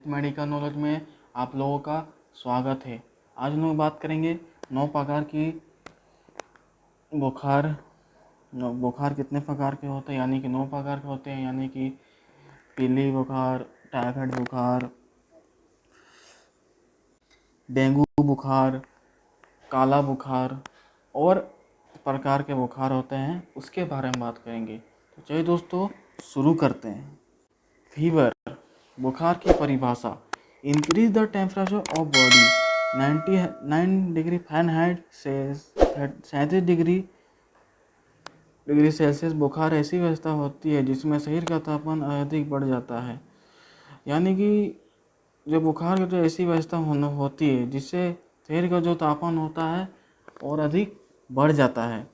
Medical knowledge में आप लोगों का स्वागत है। आज हम लोग बात करेंगे 9 प्रकार की बुखार। बुखार कितने प्रकार के होते हैं, यानी कि 9 प्रकार के होते हैं, यानी कि पीली बुखार, टाइफाइड बुखार, डेंगू बुखार, काला बुखार और प्रकार के बुखार होते हैं, उसके बारे में बात करेंगे। तो चलिए दोस्तों शुरू करते हैं। फीवर, बुखार की परिभाषा, increase the temperature of body 99 degree Fahrenheit से 37 डिग्री सेल्सियस। बुखार ऐसी अवस्था होती है जिसमें शरीर का तापमान अधिक बढ़ जाता है, यानी कि जो बुखार की जो ऐसी अवस्था होती है जिससे शरीर का जो तापमान होता है और अधिक बढ़ जाता है।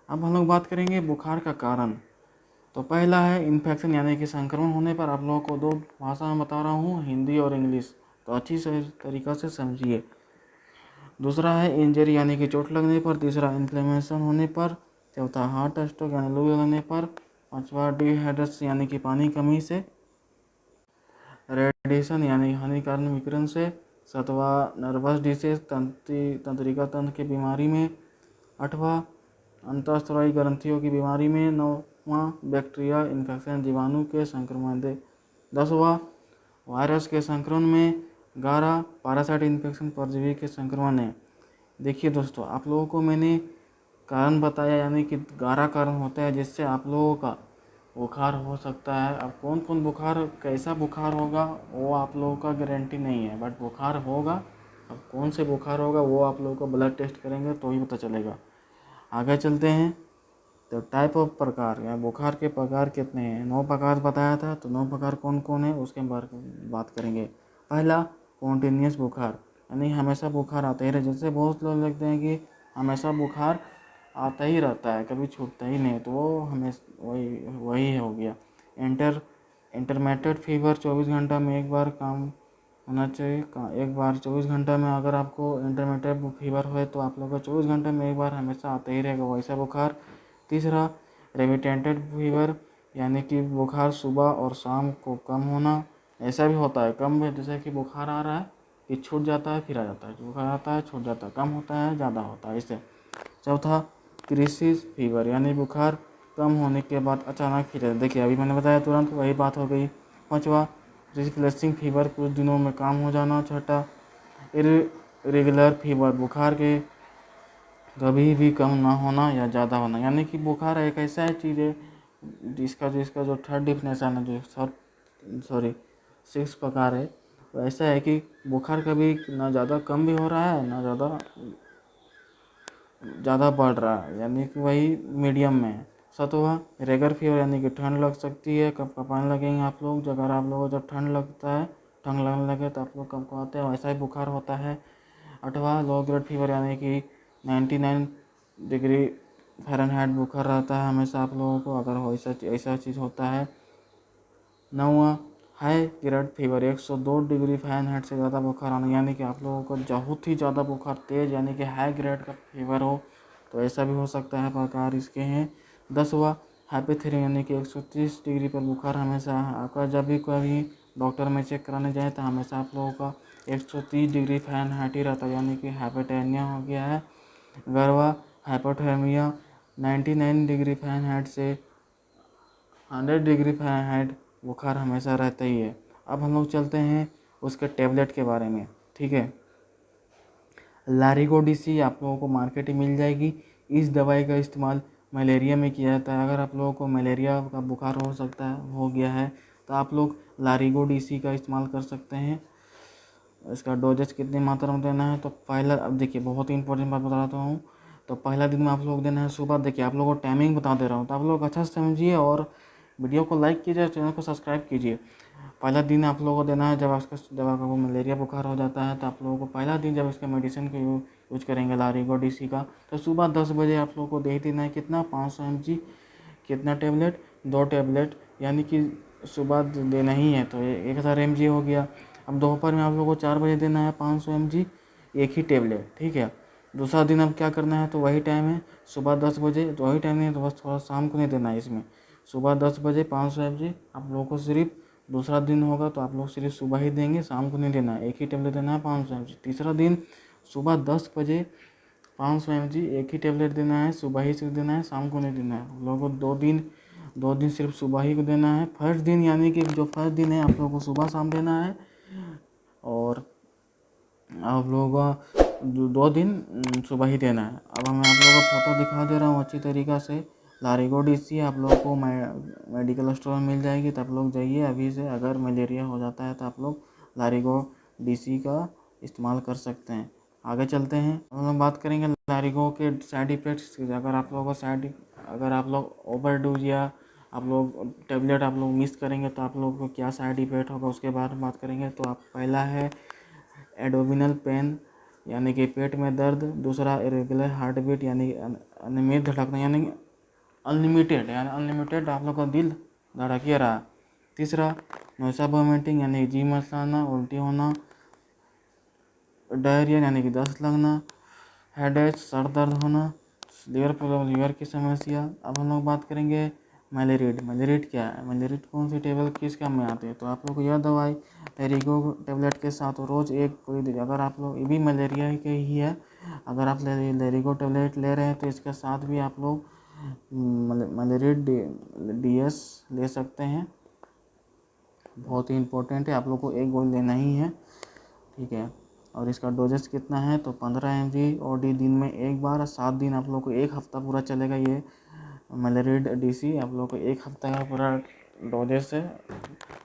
अब हम लोग बात करेंगे बुखार का कारण। तो पहला है इन्फेक्शन, यानी कि संक्रमण होने पर। आप लोगों को 2 भाषा में बता रहा हूँ, हिंदी और इंग्लिश, तो अच्छी से तरीक़ा से समझिए। दूसरा है इंजरी, यानी कि चोट लगने पर। तीसरा इन्फ्लेमेशन होने पर। चौथा हार्ट स्ट्रोक यानी लू लगने पर। पाँचवा डिहाइड्रेशन यानी कि पानी कमी से। रेडिएशन यानी हानिकारक विकिरण से। सातवां नर्वस डिसीज, तंत्रिका तंत्र की बीमारी में। आठवां अंतःस्रावी ग्रंथियों की बीमारी में। नौवां बैक्टीरिया इन्फेक्शन, जीवाणु के संक्रमण दे। 10वां वायरस के संक्रमण में। 11 पैरासाइट इन्फेक्शन, परजीवी के संक्रमण है। देखिए दोस्तों, आप लोगों को मैंने कारण बताया, यानी कि 11 कारण होते हैं जिससे आप लोगों का बुखार हो सकता है। अब कौन कौन बुखार, कैसा बुखार होगा वो आप लोगों का गारंटी नहीं है, बट बुखार होगा। अब कौन से बुखार होगा वो आप लोगों को ब्लड टेस्ट करेंगे तो ही पता चलेगा। आगे चलते हैं। तो टाइप ऑफ प्रकार, या बुखार के प्रकार कितने हैं? 9 प्रकार बताया था, तो 9 प्रकार कौन कौन है उसके बारे में बात करेंगे। पहला कॉन्टिन्यूस बुखार, यानी हमेशा बुखार आता ही रहे। जैसे बहुत लोग लगते हैं कि हमेशा बुखार आता ही रहता है, कभी छूटता ही नहीं, तो वो हमेशा वही हो गया। इंटरमिटेंट फीवर, 24 घंटा में एक बार काम होना चाहिए। एक बार 24 घंटा में अगर आपको इंटरमिटेंट फीवर हो तो आप लोग का 24 घंटे में एक बार हमेशा आता ही रहेगा वैसा बुखार। तीसरा रेमिटेंटेड फीवर, यानी कि बुखार सुबह और शाम को कम होना। ऐसा भी होता है कम में, जैसे कि बुखार आ रहा है कि छूट जाता है फिर आ जाता है, बुखार आता है छूट जाता है, कम होता है ज़्यादा होता है, इससे। चौथा क्रिसिस फीवर, यानी बुखार कम होने के बाद अचानक फिर। देखिए अभी मैंने बताया तुरंत वही बात हो गई। पाँचवा रिफ्लेक्सिंग फीवर, कुछ दिनों में काम हो जाना। छठा इरेगुलर फीवर, बुखार के कभी भी कम ना होना या ज़्यादा होना। यानी कि बुखार एक ऐसा चीज़ है जिसका जो थर्ड डिफिनेशन है, जो सॉरी 6 प्रकार है, तो ऐसा है कि बुखार कभी ना ज़्यादा कम भी हो रहा है ना ज़्यादा बढ़ रहा है, यानी कि वही मीडियम में है। सातवां रेगर फीवर, यानी कि ठंड लग सकती है, कँपने लगेंगे आप लोग। अगर आप लोगों को जब ठंड लगता है, ठंड लगने लगे तो आप लोग कँपते हैं, वैसा ही बुखार होता है। आठवां लो ग्रेड फीवर, यानी कि 99 डिग्री फ़ारेनहाइट बुखार रहता है हमेशा आप लोगों को, अगर ऐसा चीज़ होता है। नौवां high grade fever, 102 degree Fahrenheit से ज़्यादा बुखार आना, यानी कि आप लोगों को बहुत ही ज़्यादा बुखार तेज़, यानी कि हाई ग्रेड का फीवर हो, तो ऐसा भी हो सकता है। प्रकार इसके हैं। 10वां हाइपोथर्मिया, यानी कि 130 डिग्री पर बुखार हमेशा आपका, जब भी कभी डॉक्टर में चेक कराने जाए तो हमेशा आप लोगों का 130 डिग्री फ़ारेनहाइट ही रहता है, यानी कि हाइपोटोनिया हो गया है। 11वां हाइपोथर्मिया, 99 डिग्री फ़ारेनहाइट से 100 डिग्री फ़ारेनहाइट बुखार हमेशा रहता ही है। अब हम लोग चलते हैं उसके टेबलेट के बारे में, ठीक है। लारिगोडिसी आप लोगों को मार्केट में मिल जाएगी। इस दवाई का इस्तेमाल मलेरिया में किया जाता है। अगर आप लोगों को मलेरिया का बुखार हो गया है तो आप लोग लारिगोडिसी का इस्तेमाल कर सकते हैं। इसका डोजेज कितनी मात्रा में देना है, तो पहला, अब देखिए बहुत ही इंपॉर्टेंट बात बताता हूँ। तो पहला दिन में आप लोग देना है सुबह। देखिए आप लोगों को टाइमिंग बता दे रहा हूँ, तो आप लोग अच्छा से समझिए और वीडियो को लाइक कीजिए, चैनल को सब्सक्राइब कीजिए। पहला दिन आप लोगों को देना है जब आपको मलेरिया बुखार हो जाता है, तो आप लोगों को पहला दिन जब इसका मेडिसिन का यूज करेंगे लारिगोडिसी का, तो सुबह 10 बजे आप लोगों को दे ही देना है। कितना? 500 mg। कितना टेबलेट? 2 टेबलेट, यानी कि सुबह देना ही है तो 1000 mg हो गया। अब दोपहर में आप लोगों को 4 बजे देना है 500 mg, एक ही टेबलेट, ठीक है। दूसरा दिन अब क्या करना है, तो वही टाइम है सुबह 10 बजे, वही टाइम है, तो बस थोड़ा शाम को नहीं देना है इसमें। सुबह 10 बजे 500 mg आप लोगों को सिर्फ दूसरा दिन होगा तो आप लोग सिर्फ सुबह ही देंगे, शाम को नहीं देना है, एक ही टेबलेट देना है 500 mg। तीसरा दिन सुबह 10 बजे 500 mg एक ही टेबलेट देना है, सुबह ही सिर्फ देना है, शाम को नहीं देना है। आप लोगों को 2 दिन सिर्फ सुबह ही को देना है। फर्स्ट दिन यानी कि जो फर्स्ट दिन है आप लोगों को सुबह शाम देना है, और आप लोगों को 2 दिन सुबह ही देना है। अब मैं आप लोगों को फ़ोटो दिखा दे रहा हूँ अच्छी तरीक़ा से। लारिगो डीसी आप लोगों को मेडिकल स्टोर में मिल जाएगी, तो आप लोग जाइए अभी से। अगर मलेरिया हो जाता है तो आप लोग लारिगो डीसी का इस्तेमाल कर सकते हैं। आगे चलते हैं, हम लोग बात करेंगे लारिगो के साइड इफ़ेक्ट्स की। अगर आप लोग ओवरडोज या आप लोग टेबलेट आप लोग मिस करेंगे तो आप लोगों को क्या साइड इफ़ेक्ट होगा उसके बारे में बात करेंगे। तो आप पहला है एडोमिनल पेन यानी कि पेट में दर्द। दूसरा इरेगुलर हार्ट बीट यानी अनियमित धड़कना, यानी अनलिमिटेड आप लोग का दिल धड़किए रहा। तीसरा नौसा वोमिटिंग यानी जी मचलाना, उल्टी होना। डायरिया यानी कि दस्त लगना। हेडेक सर दर्द होना। लीवर प्रॉब्लम, लीवर की समस्या। अब हम लोग बात करेंगे मलेरिड। मलेरिड क्या है, मलेरिड कौन सी टेबल किस काम में आती है। तो आप लोग को यह दवाई लेरिगो टेबलेट के साथ रोज़ एक कोई, अगर आप लोग ये भी मलेरिया के ही है, अगर आप लेरिगो टेबलेट ले रहे हैं तो इसके साथ भी आप लोग मलेरिड DS ले सकते हैं। बहुत ही इम्पोर्टेंट है, आप लोग को एक गोली लेना ही है, ठीक है। और इसका डोजेस कितना है, तो 15 mg OD दिन में एक बार। 7 दिन आप लोग को, एक हफ्ता पूरा चलेगा ये मलेरिड DC। आप लोग को एक हफ्ता का पूरा डोजेस है,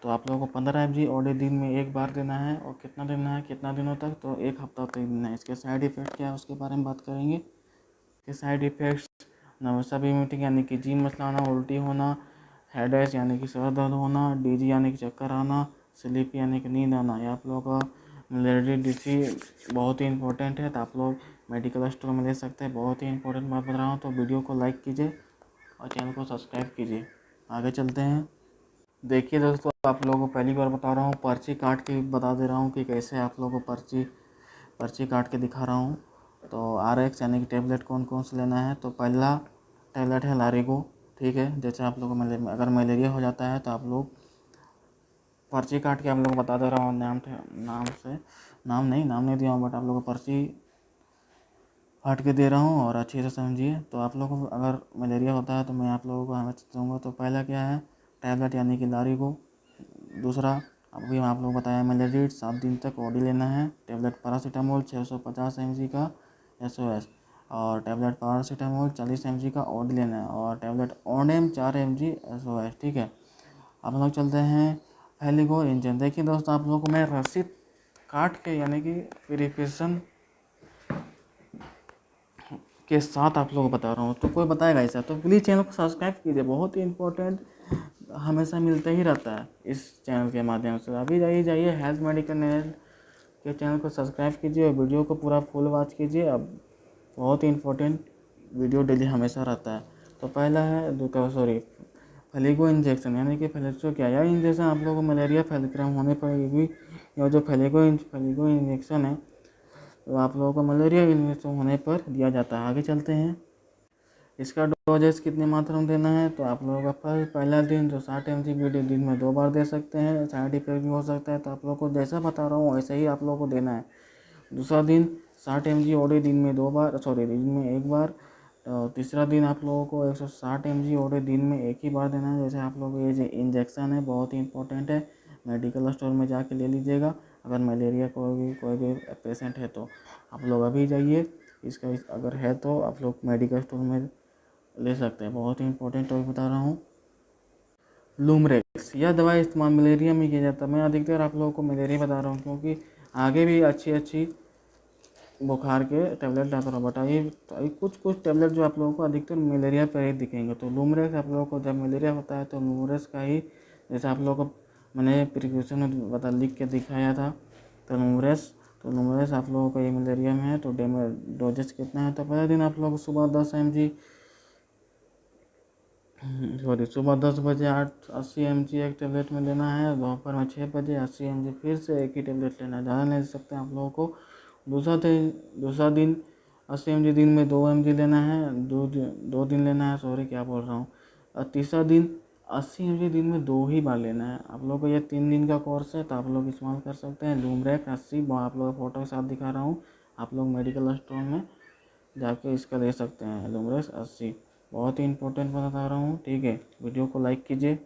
तो आप लोगों को 15 mg OD दिन में एक बार देना है। और कितना देना है, कितना दिनों तक, तो एक हफ्ता तक देना है। इसके साइड इफ़ेक्ट क्या है उसके बारे में बात करेंगे। इसके साइड इफ़ेक्ट्स नवसा वोमिटिंग यानी कि जी मचलाना, उल्टी होना। हेडेक यानी कि सर दर्द होना। DG यानी कि चक्कर आना। स्लीपी यानी कि नींद आना। ये आप लोगों का मलेरिया DC बहुत ही इंपॉर्टेंट है, तो आप लोग मेडिकल स्टोर में ले सकते हैं। बहुत ही इंपॉर्टेंट बात बता रहा हूँ, तो वीडियो को लाइक कीजिए और चैनल को सब्सक्राइब कीजिए। आगे चलते हैं। देखिए दोस्तों, आप लोगों को पहली बार बता रहा हूँ, पर्ची काट के बता दे रहा हूँ कि कैसे आप लोगों को पर्ची काट के दिखा रहा हूँ। तो RX यानी कि टेबलेट कौन कौन से लेना है। तो पहला टेबलेट है लारिगो, ठीक है। जैसे आप लोगों को अगर मलेरिया हो जाता है तो आप लोग पर्ची काट के आप लोग बता दे रहा हूँ नाम नहीं दिया हूँ, बट आप लोगों को पर्ची काट के दे रहा हूँ और अच्छे से समझिए। तो आप लोगों को अगर मलेरिया होता है तो मैं आप लोगों को हमें दूँगा। तो पहला क्या है, टैबलेट यानी कि लारिगो। दूसरा अभी मैं आप लोग बताया मलेरिड, 7 दिन तक OD लेना है। टैबलेट पैरासीटामोल 650 mg का SOS, और टैबलेट पैरासीटामोल 40 mg का OD लेना है, और टैबलेट ओनेम 4 mg SOS, ठीक है। अब हम लोग चलते हैं फेलिगो इंजन। देखिए दोस्तों, आप लोगों को मैं रसीद काट के यानी कि प्रिपरेशन के साथ आप लोगों को बता रहा हूँ, तो कोई बताएगा ऐसा, तो प्लीज़ चैनल को सब्सक्राइब कीजिए। बहुत ही इंपॉर्टेंट हमेशा मिलता ही रहता है इस चैनल के माध्यम से। अभी जाइए हेल्थ मेडिकल नॉलेज के चैनल को सब्सक्राइब कीजिए और वीडियो को पूरा फुल वॉच कीजिए। अब बहुत ही इंपॉर्टेंट वीडियो डेली हमेशा रहता है। तो पहला है फेलिगो इंजेक्शन, यानी कि फेलिक्सो क्या, यह इंजेक्शन आप लोगों को मलेरिया फैलक्रम होने पर भी, यह जो फेलिगो इंजेक्शन है तो आप लोगों को मलेरिया इंजेक्शन होने पर दिया जाता है। आगे चलते हैं, इसका डोजेस कितनी मात्रा में देना है। तो आप लोगों का पहला दिन जो 60 mg दिन में 2 बार दे सकते हैं। साइड इफेक्ट भी हो सकता है, तो आप लोगों को जैसा बता रहा हूँ वैसे ही आप लोगों को देना है। दूसरा दिन 60 mg OD दिन में 2 बार, दिन में 1 बार। तो तीसरा दिन आप लोगों को 160 mg OD दिन में 1 ही बार देना है। जैसे आप लोग ये जो इंजेक्शन है बहुत ही इंपॉर्टेंट है, मेडिकल स्टोर में जाके ले लीजिएगा। अगर मलेरिया कोई भी पेशेंट है तो आप लोग अभी जाइए, इसका अगर है तो आप लोग मेडिकल स्टोर में ले सकते हैं। बहुत ही इंपॉर्टेंट टॉपिक बता रहा हूँ। लूमरेक्स, यह दवाई इस्तेमाल मलेरिया में किया जाता है। मैं अधिकतर आप लोगों को मलेरिया बता रहा हूँ क्योंकि आगे भी अच्छी बुखार के टैबलेट लाता हूँ, बताइए कुछ टैबलेट जो आप लोगों को अधिकतर मलेरिया पर ही दिखेंगे। तो लूमरेक्स आप लोगों को जब मलेरिया होता है तो लूमरेक्स का ही, जैसे आप लोगों को मैंने प्रिक्वेशन में लिख के दिखाया था, तो लूमरेक्स आप लोगों को ये मलेरिया में है। तो डोजेस कितना है, तो पहले दिन आप लोग सुबह 10 mg सुबह 10 बजे 80 mg एक टेबलेट में लेना है। दोपहर में 6 बजे 80 mg फिर से एक ही टेबलेट लेना है, ज़्यादा नहीं ले सकते हैं आप लोगों को। दूसरा दिन 80 mg दिन में 2 mg लेना है, 2 दिन लेना है, क्या बोल रहा हूँ। और तीसरा दिन 80 mg दिन में 2 ही बार लेना है। आप लोग को ये 3 दिन का कोर्स है, तो आप लोग इस्तेमाल कर सकते हैं लूमरेक्स 80। आप लोग फ़ोटो के साथ दिखा रहा हूँ, आप लोग मेडिकल स्टोर में जाके इसका ले सकते हैं लूमरेक्स 80। बहुत ही इंपॉर्टेंट बता रहा हूँ, ठीक है। वीडियो को लाइक कीजिए।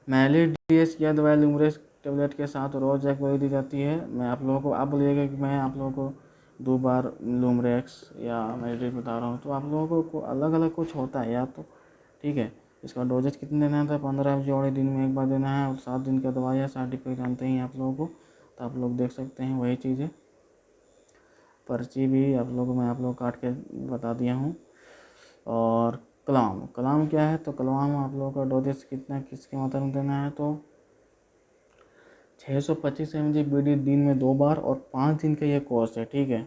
मैली डीएस या दवाई लूमरेक्स टेबलेट के साथ रोज़ एक गोली दी जाती है। मैं आप लोगों को, आप बोलिएगा कि मैं आप लोगों को 2 बार लूमरेक्स या मैली बता रहा हूँ, तो आप लोगों को अलग अलग कुछ होता है या तो, ठीक है। इसका डोजेज कितने देना था, 15 जोड़े दिन में एक बार देना है, और 7 दिन का दवाई है। साइड इफेक्ट जानते ही आप लोगों को, तो आप लोग देख सकते हैं वही चीज़ें। पर्ची भी आप लोगों को मैं आप लोग काट के बता दिया हूँ। और कलाम क्या है, तो कलाम आप लोगों का डोजेस कितना किसके मात्रा में देना है, तो 625 mg बीडी दिन में 2 बार और 5 दिन का ये कोर्स है, ठीक है।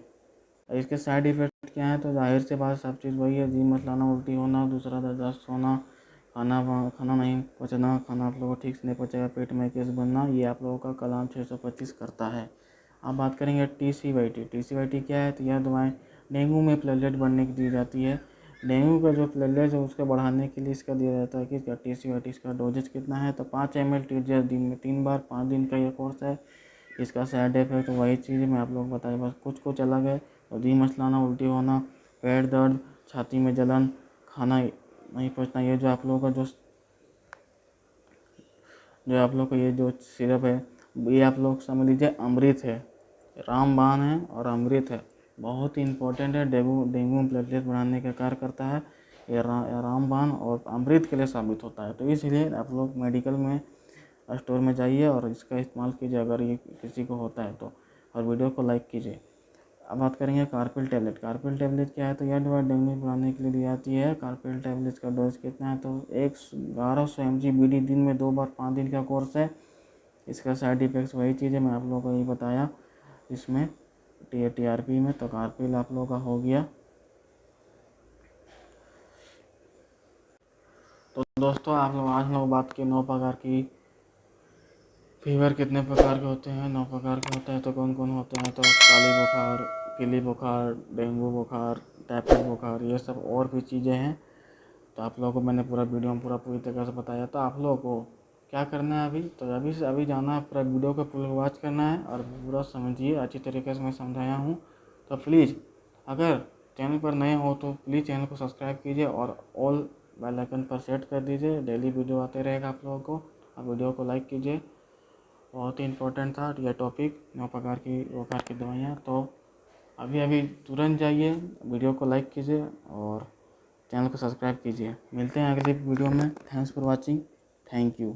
इसके साइड इफ़ेक्ट क्या है, तो जाहिर सी बात सब चीज़ वही है, जी मचलाना, उल्टी होना, दूसरा दस्त होना, खाना नहीं पचना, खाना आप लोगों को ठीक से नहीं पचेगा, पेट में गैस बनना, ये आप लोगों का कलाम 625 करता है। अब बात करेंगे TCYT क्या है, तो यह दवाएँ डेंगू में प्लेटलेट बढ़ने की दी जाती है। डेंगू का जो प्लेटलेट है उसको बढ़ाने के लिए इसका दिया जाता है कि TCYT। इसका डोजेज कितना है, तो 5 ml टीजीएस दिन में 3 बार, 5 दिन का ये कोर्स है। इसका साइड इफेक्ट वही चीज़ मैं आप लोगों को बताया, बस कुछ अलग है। तो जी मचलाना, उल्टी होना, पेट दर्द, छाती में जलन, खाना नहीं पचना, ये जो आप लोगों का ये जो सिरप है, ये आप लोग समझ लीजिए अमृत है, रामबाण है और अमृत है। बहुत ही इंपॉर्टेंट है, डेंगू प्लेटलेट बढ़ाने का कार्य करता है। ये रामबाण और अमृत के लिए साबित होता है। तो इसलिए आप लोग मेडिकल में स्टोर में जाइए और इसका इस्तेमाल कीजिए अगर ये किसी को होता है तो, और वीडियो को लाइक कीजिए। अब बात करेंगे कार्पिल टेबलेट क्या है, तो यह दवा डेंगू बढ़ाने के लिए दी जाती है। कार्पिल टेबलेट का डोज कितना है, तो 1100 mg बीडी दिन में 2 बार, 5 दिन का कोर्स है। इसका साइड इफेक्ट्स वही चीज़ है मैं आप लोगों को यही बताया इसमें TRP में। तो कार्पिल आप लोगों का हो गया। तो दोस्तों आज हम लोग बात की 9 प्रकार की फीवर कितने प्रकार के होते हैं, 9 प्रकार के होते हैं। तो कौन कौन होते हैं, तो काली बुखार, पीली बुखार, डेंगू बुखार, टाइफाइड बुखार, ये सब और भी चीज़ें हैं। तो आप लोगों को मैंने पूरा वीडियो में पूरी तरह से बताया। तो आप लोगों को क्या करना है अभी, तो अभी से अभी जाना है, पूरा वीडियो को पूरा वॉच करना है और पूरा समझिए, अच्छी तरीके से मैं समझाया हूँ। तो प्लीज़ अगर चैनल पर नए हो तो प्लीज़ चैनल को सब्सक्राइब कीजिए और ऑल बेल आइकन पर सेट कर दीजिए। डेली वीडियो आते रहेगा आप लोगों को। आप वीडियो को लाइक कीजिए। बहुत ही इम्पोर्टेंट था यह टॉपिक, 9 प्रकार की दवाइयाँ। तो अभी तुरंत जाइए, वीडियो को लाइक कीजिए और चैनल को सब्सक्राइब कीजिए। मिलते हैं अगले वीडियो में। Thanks for watching. Thank you.